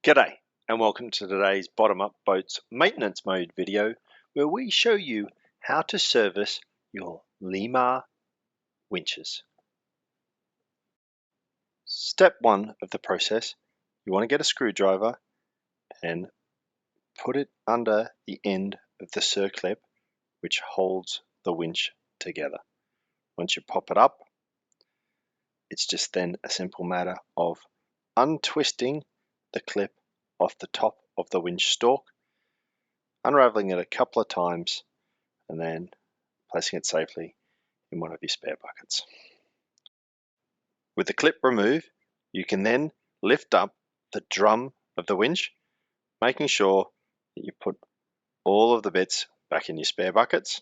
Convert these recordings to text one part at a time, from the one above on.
G'day and welcome to today's bottom-up boats maintenance mode video where we show you how to service your Lewmar winches. Step 1 of the process, you want to get a screwdriver and put it under the end of the circlip which holds the winch together. Once you pop it up, it's just then a simple matter of untwisting the clip off the top of the winch stalk, unraveling it a couple of times, and then placing it safely in one of your spare buckets. With the clip removed, you can then lift up the drum of the winch, making sure that you put all of the bits back in your spare buckets.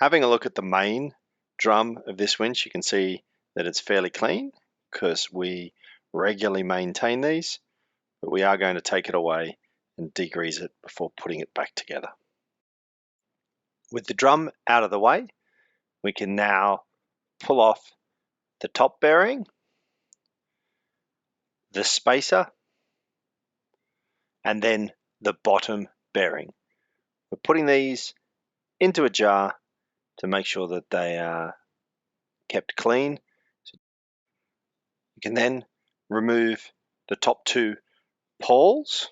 Having a look at the main drum of this winch, you can see that it's fairly clean because we regularly maintain these, but we are going to take it away and degrease it before putting it back together. With the drum out of the way, we can now pull off the top bearing, the spacer, and then the bottom bearing. We're putting these into a jar to make sure that they are kept clean. You can then remove the top two pawls,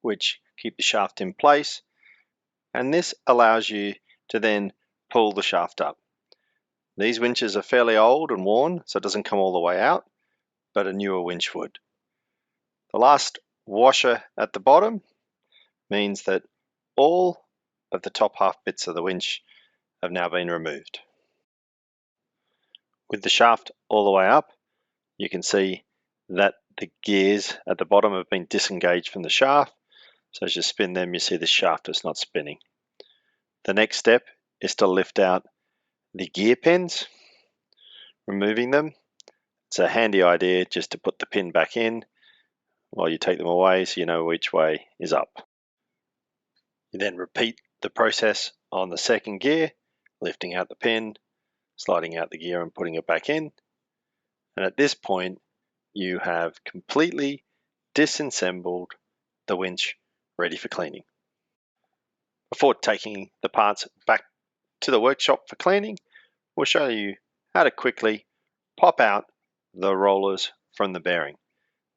which keep the shaft in place, and this allows you to then pull the shaft up. These winches are fairly old and worn, so it doesn't come all the way out, but a newer winch would. The last washer at the bottom means that all of the top half bits of the winch have now been removed. With the shaft all the way up, you can see that the gears at the bottom have been disengaged from the shaft, so as you spin them, you see the shaft is not spinning. The next step is to lift out the gear pins, removing them. It's a handy idea just to put the pin back in while you take them away so you know which way is up. You then repeat the process on the second gear, lifting out the pin, sliding out the gear and putting it back in. And at this point, you have completely disassembled the winch ready for cleaning. Before taking the parts back to the workshop for cleaning, we'll show you how to quickly pop out the rollers from the bearing.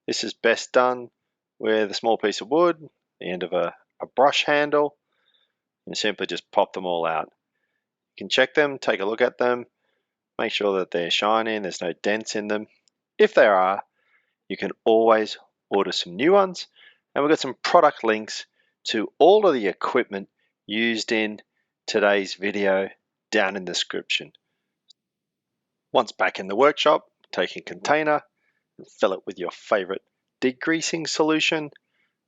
This is best done with a small piece of wood, the end of a brush handle, and simply just pop them all out. You can check them, take a look at them, make sure that they're shining, there's no dents in them. If there are, you can always order some new ones, and we've got some product links to all of the equipment used in today's video down in the description. Once back in the workshop, take a container and fill it with your favorite degreasing solution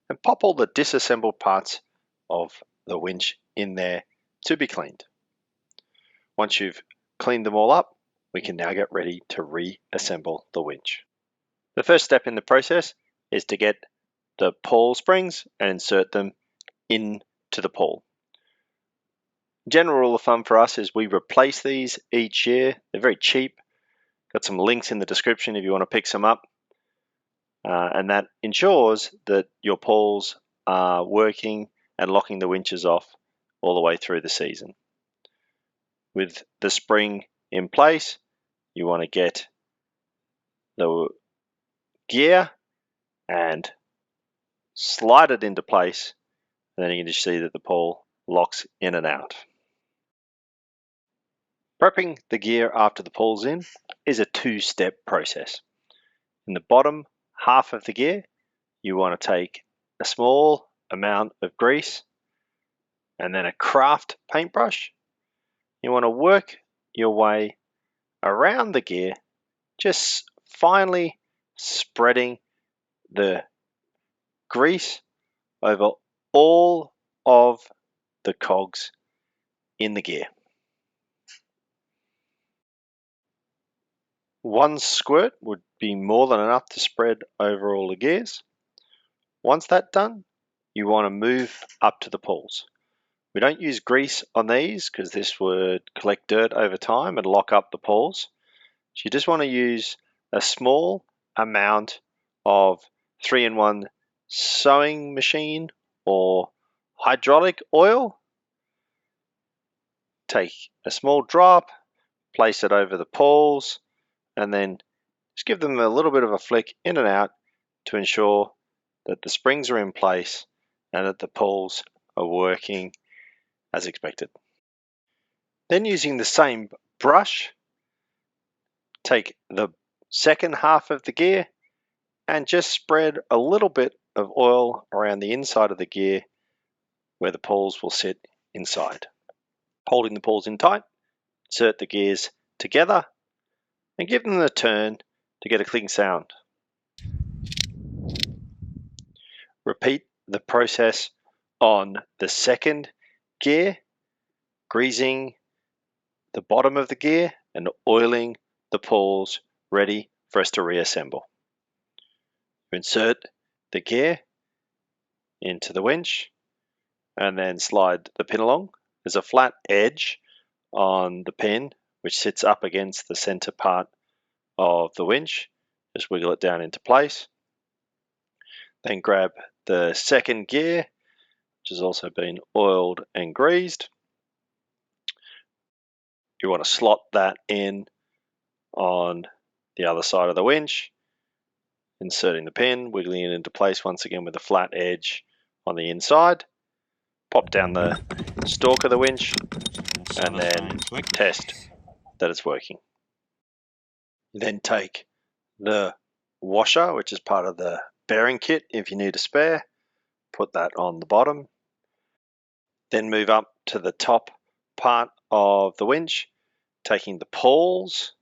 and pop all the disassembled parts of the winch in there to be cleaned. Once you've cleaned them all up, we can now get ready to reassemble the winch. The first step in the process is to get the pawl springs and insert them into the pawl. General rule of thumb for us is we replace these each year. They're very cheap. Got some links in the description if you want to pick some up. And that ensures that your pawls are working and locking the winches off all the way through the season. With the spring in place, you want to get the gear and slide it into place. And then you can just see that the pawl locks in and out. Prepping the gear after the pawl's in is a two-step process. In the bottom half of the gear, you want to take a small amount of grease and then a craft paintbrush. You want to work your way around the gear, just finely spreading the grease over all of the cogs in the gear. One squirt would be more than enough to spread over all the gears. Once that's done, you want to move up to the pawls. We don't use grease on these because this would collect dirt over time and lock up the pawls. So you just want to use a small amount of 3-in-1 sewing machine or hydraulic oil. Take a small drop, place it over the pawls, and then just give them a little bit of a flick in and out to ensure that the springs are in place and that the pawls are working as expected. Then using the same brush, take the second half of the gear and just spread a little bit of oil around the inside of the gear where the pawls will sit inside. Holding the pawls in tight, insert the gears together and give them a turn to get a clicking sound. Repeat the process on the second gear, greasing the bottom of the gear and oiling the pawls ready for us to reassemble. Insert the gear into the winch and then slide the pin along. There's a flat edge on the pin which sits up against the center part of the winch. Just wiggle it down into place. Then grab the second gear, which has also been oiled and greased. You want to slot that in on the other side of the winch, inserting the pin, wiggling it into place once again with a flat edge on the inside. Pop down the stalk of the winch and then test that it's working. Then take the washer, which is part of the bearing kit if you need a spare, put that on the bottom. Then move up to the top part of the winch, taking the pawls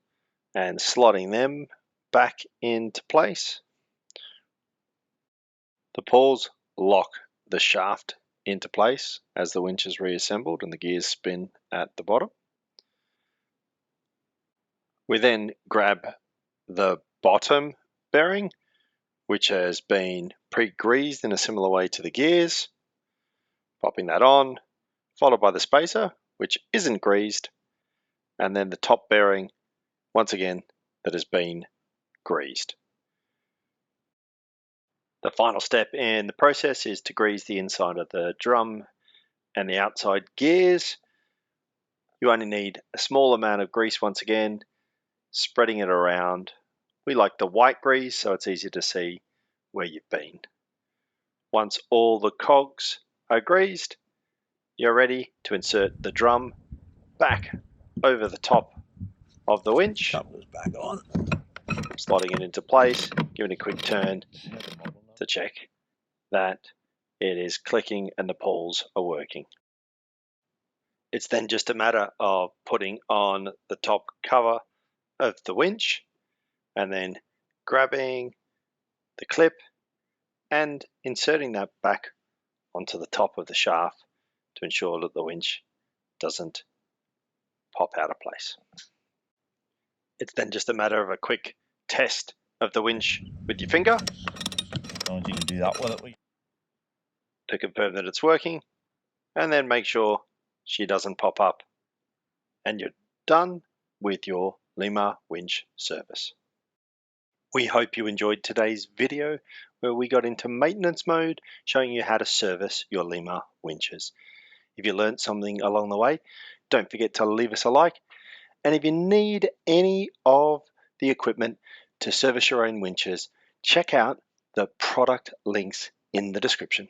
and slotting them back into place. The pawls lock the shaft into place as the winch is reassembled and the gears spin at the bottom. We then grab the bottom bearing, which has been pre-greased in a similar way to the gears, popping that on, followed by the spacer, which isn't greased, and then the top bearing, once again, that has been greased. The final step in the process is to grease the inside of the drum and the outside gears. You only need a small amount of grease once again, spreading it around. We like the white grease so it's easy to see where you've been. Once all the cogs are greased, you're ready to insert the drum back over the top of the winch, Back on. slotting it into place, giving a quick turn to check that it is clicking and the pawls are working. It's then just a matter of putting on the top cover of the winch and then grabbing the clip and inserting that back onto the top of the shaft to ensure that the winch doesn't pop out of place. It's then just a matter of a quick test of the winch with your finger. I want you to do that with it. To confirm that it's working, and then make sure she doesn't pop up, and you're done with your Lewmar winch service. We hope you enjoyed today's video where we got into maintenance mode, showing you how to service your Lewmar winches. If you learned something along the way, don't forget to leave us a like, and if you need any of the equipment to service your own winches, check out the product links in the description.